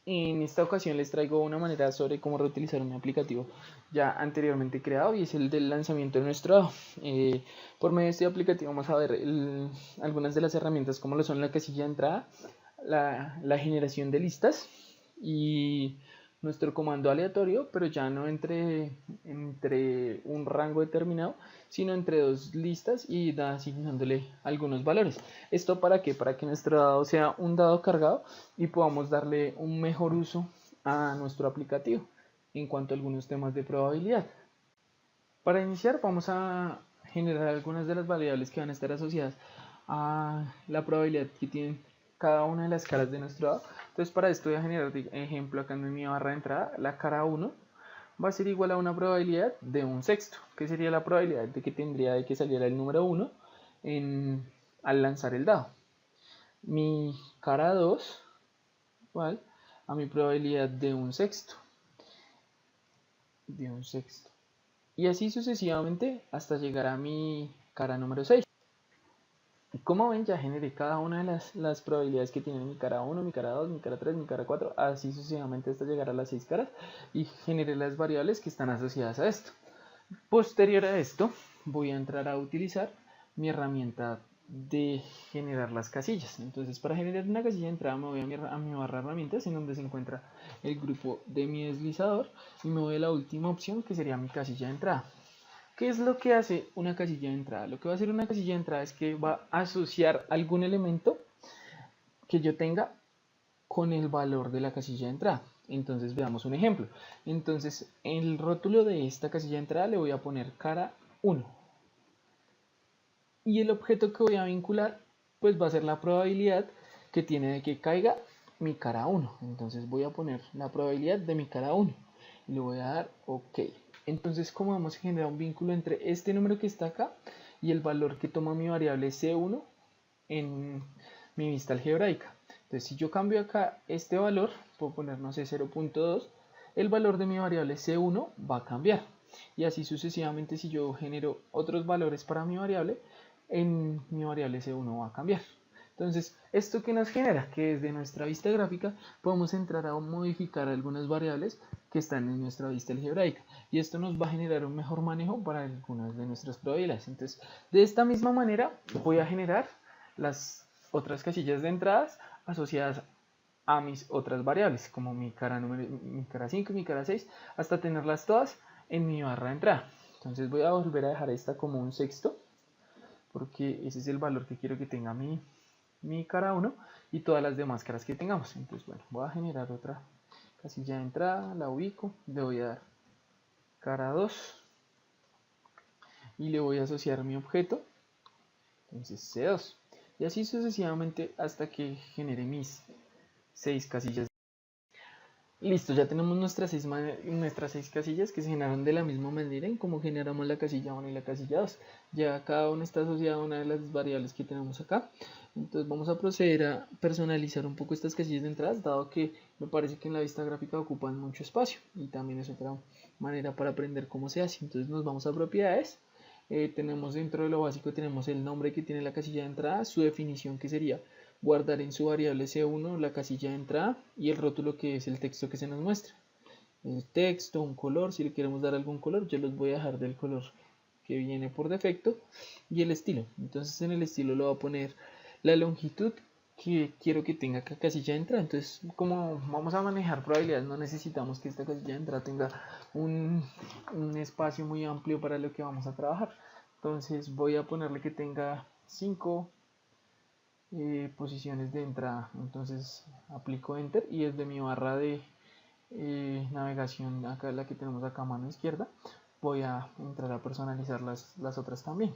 En esta ocasión les traigo una manera sobre cómo reutilizar un aplicativo ya anteriormente creado y es el del lanzamiento de nuestro DAO. Por medio de este aplicativo vamos a ver algunas de las herramientas como lo son la casilla de entrada, la generación de listas y nuestro comando aleatorio, pero ya no entre un rango determinado, sino entre dos listas y asignándole algunos valores. ¿Esto para qué? Para que nuestro dado sea un dado cargado y podamos darle un mejor uso a nuestro aplicativo en cuanto a algunos temas de probabilidad. Para iniciar vamos a generar algunas de las variables que van a estar asociadas a la probabilidad que tienen cada una de las caras de nuestro dado. Entonces para esto voy a generar, ejemplo, acá en mi barra de entrada, la cara 1 va a ser igual a una probabilidad de un sexto, que sería la probabilidad de que tendría de que saliera el número 1 al lanzar el dado. Mi cara 2 igual a mi probabilidad de un sexto. Y así sucesivamente hasta llegar a mi cara número 6. Y como ven, ya generé cada una de las probabilidades que tiene mi cara 1, mi cara 2, mi cara 3, mi cara 4, así sucesivamente hasta llegar a las 6 caras y generé las variables que están asociadas a esto. Posterior a esto, voy a entrar a utilizar mi herramienta de generar las casillas. Entonces, para generar una casilla de entrada me voy a mi barra de herramientas en donde se encuentra el grupo de mi deslizador y me voy a la última opción que sería mi casilla de entrada. ¿Qué es lo que hace una casilla de entrada? Lo que va a hacer una casilla de entrada es que va a asociar algún elemento que yo tenga con el valor de la casilla de entrada. Entonces veamos un ejemplo. Entonces en el rótulo de esta casilla de entrada le voy a poner cara 1. Y el objeto que voy a vincular pues va a ser la probabilidad que tiene de que caiga mi cara 1. Entonces voy a poner la probabilidad de mi cara 1. Y le voy a dar OK. Entonces, como vamos a generar un vínculo entre este número que está acá y el valor que toma mi variable C1 en mi vista algebraica. Entonces, si yo cambio acá este valor, puedo poner, no sé, 0.2, el valor de mi variable C1 va a cambiar. Y así sucesivamente, si yo genero otros valores para mi variable, en mi variable C1 va a cambiar. Entonces, ¿esto que nos genera? Que desde nuestra vista gráfica podemos entrar a modificar algunas variables que están en nuestra vista algebraica. Y esto nos va a generar un mejor manejo para algunas de nuestras probabilidades. Entonces, de esta misma manera voy a generar las otras casillas de entradas asociadas a mis otras variables, como mi cara 5 y mi cara 6, hasta tenerlas todas en mi barra de entrada. Entonces voy a volver a dejar esta como un sexto, porque ese es el valor que quiero que tenga mi cara 1 y todas las demás caras que tengamos. Entonces, bueno, voy a generar otra casilla de entrada, la ubico, le voy a dar cara 2 y le voy a asociar mi objeto, entonces C2. Y así sucesivamente hasta que genere mis 6 casillas. Listo, ya tenemos nuestras seis casillas que se generaron de la misma manera en cómo generamos la casilla 1 y la casilla 2. Ya cada una está asociada a una de las variables que tenemos acá. Entonces vamos a proceder a personalizar un poco estas casillas de entradas, dado que me parece que en la vista gráfica ocupan mucho espacio y también es otra manera para aprender cómo se hace. Entonces nos vamos a propiedades. Tenemos dentro de lo básico, tenemos el nombre que tiene la casilla de entrada, su definición que sería guardar en su variable C1 la casilla de entrada y el rótulo que es el texto que se nos muestra. El texto, un color, si le queremos dar algún color, yo los voy a dejar del color que viene por defecto y el estilo. Entonces en el estilo le voy a poner la longitud que quiero que tenga acá casilla de entrada. Entonces, como vamos a manejar probabilidades, no necesitamos que esta casilla de entrada tenga un espacio muy amplio para lo que vamos a trabajar. Entonces voy a ponerle que tenga 5 posiciones de entrada. Entonces aplico enter y desde mi barra de navegación, acá la que tenemos acá a mano izquierda, voy a entrar a personalizar las otras también.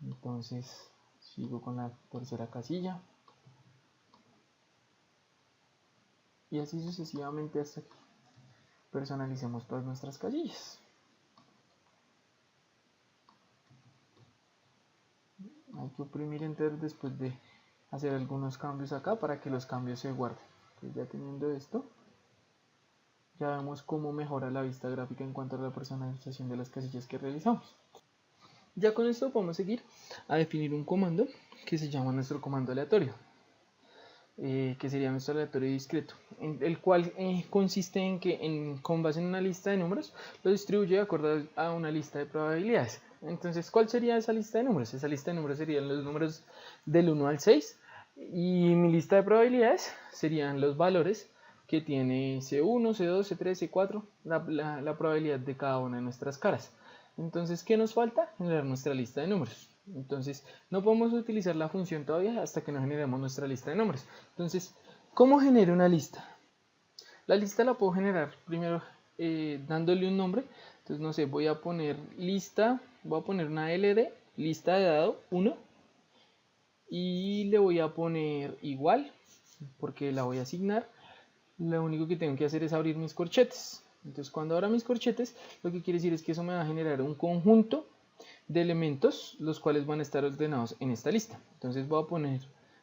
Entonces sigo con la tercera casilla y así sucesivamente hasta que personalicemos todas nuestras casillas. Hay que oprimir enter después de hacer algunos cambios acá para que los cambios se guarden. Entonces, ya teniendo esto, ya vemos cómo mejora la vista gráfica en cuanto a la personalización de las casillas que realizamos. Ya con esto podemos seguir a definir un comando que se llama nuestro comando aleatorio. que sería nuestro aleatorio discreto, el cual consiste en que con base en una lista de números lo distribuye de acuerdo a una lista de probabilidades. Entonces, ¿cuál sería esa lista de números? Esa lista de números serían los números del 1 al 6 y mi lista de probabilidades serían los valores que tiene C1, C2, C3, C4, la probabilidad de cada una de nuestras caras. Entonces, ¿qué nos falta? Generar nuestra lista de números. Entonces, no podemos utilizar la función todavía hasta que no generemos nuestra lista de números. Entonces, ¿cómo genero una lista? La lista la puedo generar primero dándole un nombre. Entonces, no sé, voy a poner lista, voy a poner una LD, lista de dado 1, y le voy a poner igual, porque la voy a asignar. Lo único que tengo que hacer es abrir mis corchetes. Entonces, cuando abra mis corchetes, lo que quiere decir es que eso me va a generar un conjunto de elementos, los cuales van a estar ordenados en esta lista. Entonces voy a poner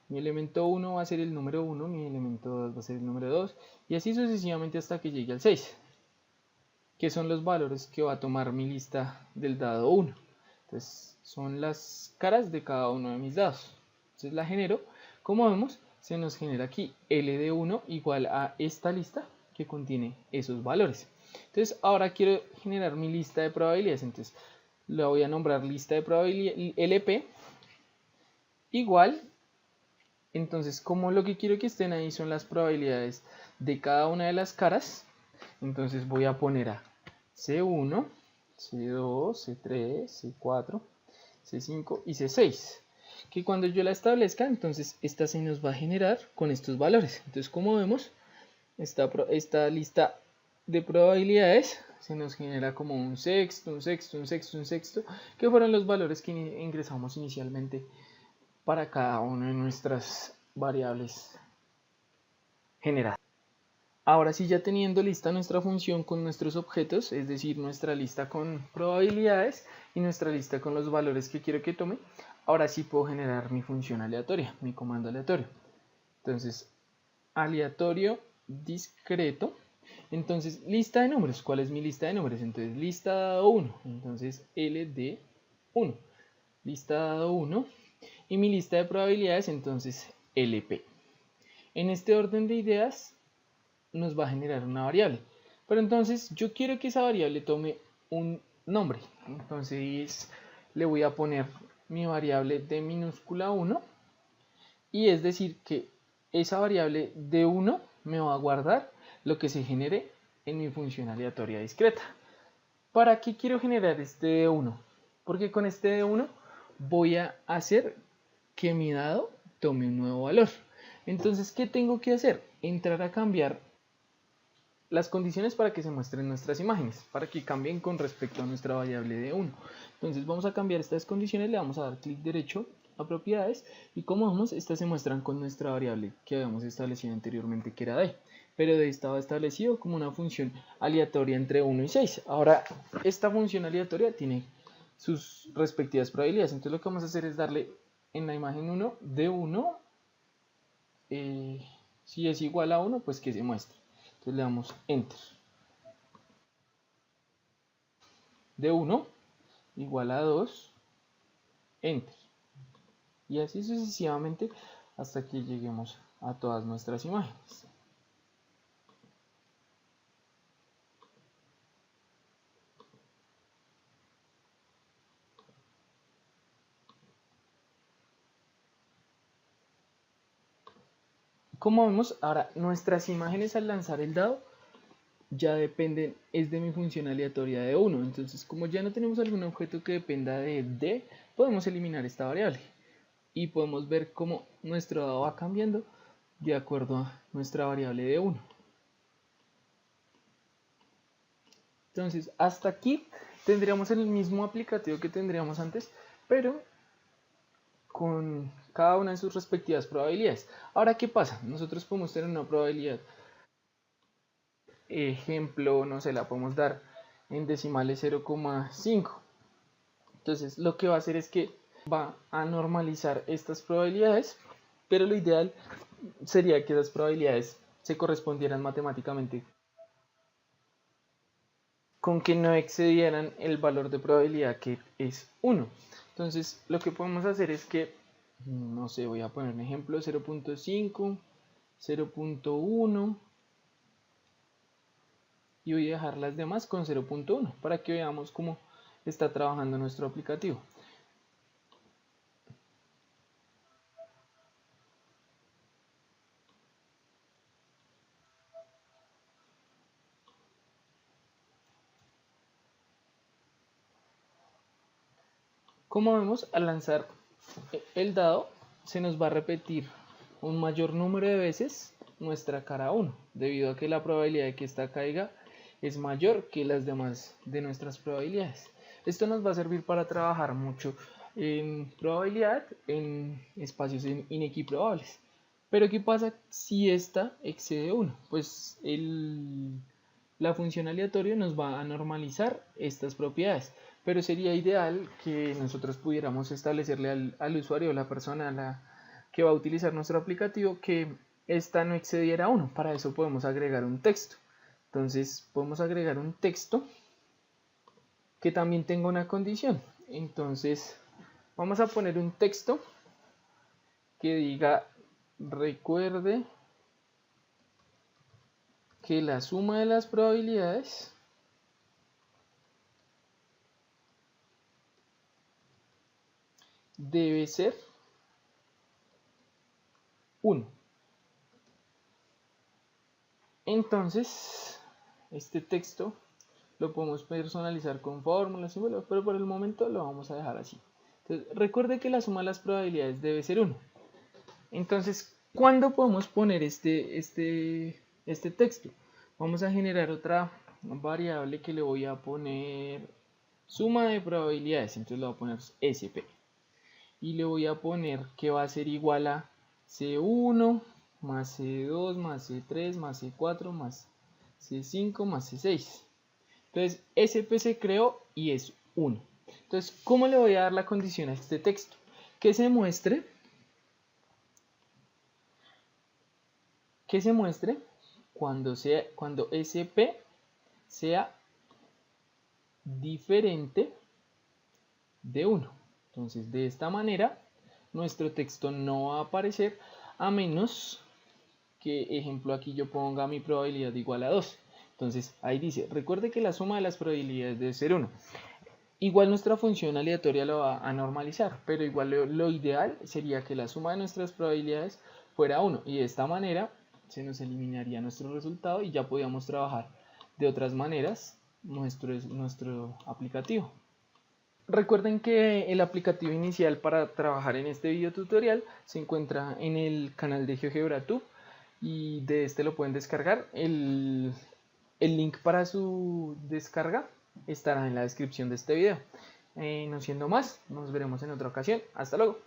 mi elemento 1 va a ser el número 1, mi elemento 2 va a ser el número 2, y así sucesivamente hasta que llegue al 6, que son los valores que va a tomar mi lista del dado 1. Entonces son las caras de cada uno de mis dados. Entonces la genero, como vemos, se nos genera aquí L de 1 igual a esta lista que contiene esos valores. Entonces ahora quiero generar mi lista de probabilidades. Entonces la voy a nombrar lista de probabilidad LP igual. Entonces, como lo que quiero que estén ahí son las probabilidades de cada una de las caras, entonces voy a poner a C1, C2, C3, C4, C5 y C6. Que cuando yo la establezca, entonces esta se nos va a generar con estos valores. Entonces, como vemos, esta lista de probabilidades se nos genera como un sexto, un sexto, un sexto, un sexto, que fueron los valores que ingresamos inicialmente para cada una de nuestras variables generadas. Ahora sí, ya teniendo lista nuestra función con nuestros objetos, es decir, nuestra lista con probabilidades y nuestra lista con los valores que quiero que tome, ahora sí puedo generar mi función aleatoria, mi comando aleatorio. Entonces, aleatorio discreto. Entonces, lista de números. ¿Cuál es mi lista de números? Entonces, lista dado 1. Entonces, LD1. Lista dado 1. Y mi lista de probabilidades, entonces, LP. En este orden de ideas, nos va a generar una variable. Pero entonces, yo quiero que esa variable tome un nombre. Entonces, le voy a poner mi variable de minúscula 1. Y es decir, que esa variable de 1 me va a guardar lo que se genere en mi función aleatoria discreta. ¿Para qué quiero generar este de 1? Porque con este de 1 voy a hacer que mi dado tome un nuevo valor. Entonces, ¿qué tengo que hacer? Entrar a cambiar las condiciones para que se muestren nuestras imágenes, para que cambien con respecto a nuestra variable de 1. Entonces vamos a cambiar estas condiciones, le vamos a dar clic derecho a propiedades y como vemos, estas se muestran con nuestra variable que habíamos establecido anteriormente, que era d, pero d estaba establecido como una función aleatoria entre 1 y 6. Ahora, esta función aleatoria tiene sus respectivas probabilidades, entonces lo que vamos a hacer es darle en la imagen 1 de 1, si es igual a 1, pues que se muestre. Entonces le damos enter. De 1 igual a 2, enter. Y así sucesivamente hasta que lleguemos a todas nuestras imágenes. Como vemos, ahora nuestras imágenes al lanzar el dado ya dependen, es de mi función aleatoria de 1. Entonces, como ya no tenemos algún objeto que dependa de d, podemos eliminar esta variable. Y podemos ver cómo nuestro dado va cambiando de acuerdo a nuestra variable de 1. Entonces, hasta aquí tendríamos el mismo aplicativo que tendríamos antes, pero con cada una de sus respectivas probabilidades. Ahora, ¿qué pasa? Nosotros podemos tener una probabilidad, ejemplo, no sé, la podemos dar en decimales 0,5. Entonces, lo que va a hacer es que va a normalizar estas probabilidades, pero lo ideal sería que esas probabilidades se correspondieran matemáticamente con que no excedieran el valor de probabilidad que es 1. Entonces, lo que podemos hacer es que, no sé, voy a poner un ejemplo, 0.5, 0.1 y voy a dejar las demás con 0.1 para que veamos cómo está trabajando nuestro aplicativo. Como vemos, al lanzar el dado se nos va a repetir un mayor número de veces nuestra cara 1, debido a que la probabilidad de que esta caiga es mayor que las demás de nuestras probabilidades. Esto nos va a servir para trabajar mucho en probabilidad en espacios inequiprobables. Pero ¿qué pasa si esta excede 1? Pues la función aleatoria nos va a normalizar estas propiedades, pero sería ideal que nosotros pudiéramos establecerle al usuario, a la persona que va a utilizar nuestro aplicativo, que esta no excediera 1. Para eso podemos agregar un texto. Entonces podemos agregar un texto que también tenga una condición. Entonces vamos a poner un texto que diga: recuerde que la suma de las probabilidades debe ser 1. Entonces, este texto lo podemos personalizar con fórmulas, símbolos, pero por el momento lo vamos a dejar así. Entonces, recuerde que la suma de las probabilidades debe ser 1. Entonces, ¿cuándo podemos poner este texto? Vamos a generar otra variable que le voy a poner suma de probabilidades. Entonces le voy a poner SP. Y le voy a poner que va a ser igual a C1 más C2 más C3 más C4 más C5 más C6. Entonces SP se creó y es 1. Entonces, ¿cómo le voy a dar la condición a este texto? Que se muestre cuando SP sea diferente de 1. Entonces, de esta manera, nuestro texto no va a aparecer a menos que, ejemplo, aquí yo ponga mi probabilidad igual a 2. Entonces, ahí dice: recuerde que la suma de las probabilidades debe ser 1. Igual nuestra función aleatoria lo va a normalizar, pero igual lo ideal sería que la suma de nuestras probabilidades fuera 1. Y de esta manera se nos eliminaría nuestro resultado y ya podíamos trabajar de otras maneras nuestro aplicativo. Recuerden que el aplicativo inicial para trabajar en este video tutorial se encuentra en el canal de GeoGebraTube y de este lo pueden descargar. El link para su descarga estará en la descripción de este video. No siendo más, nos veremos en otra ocasión. Hasta luego.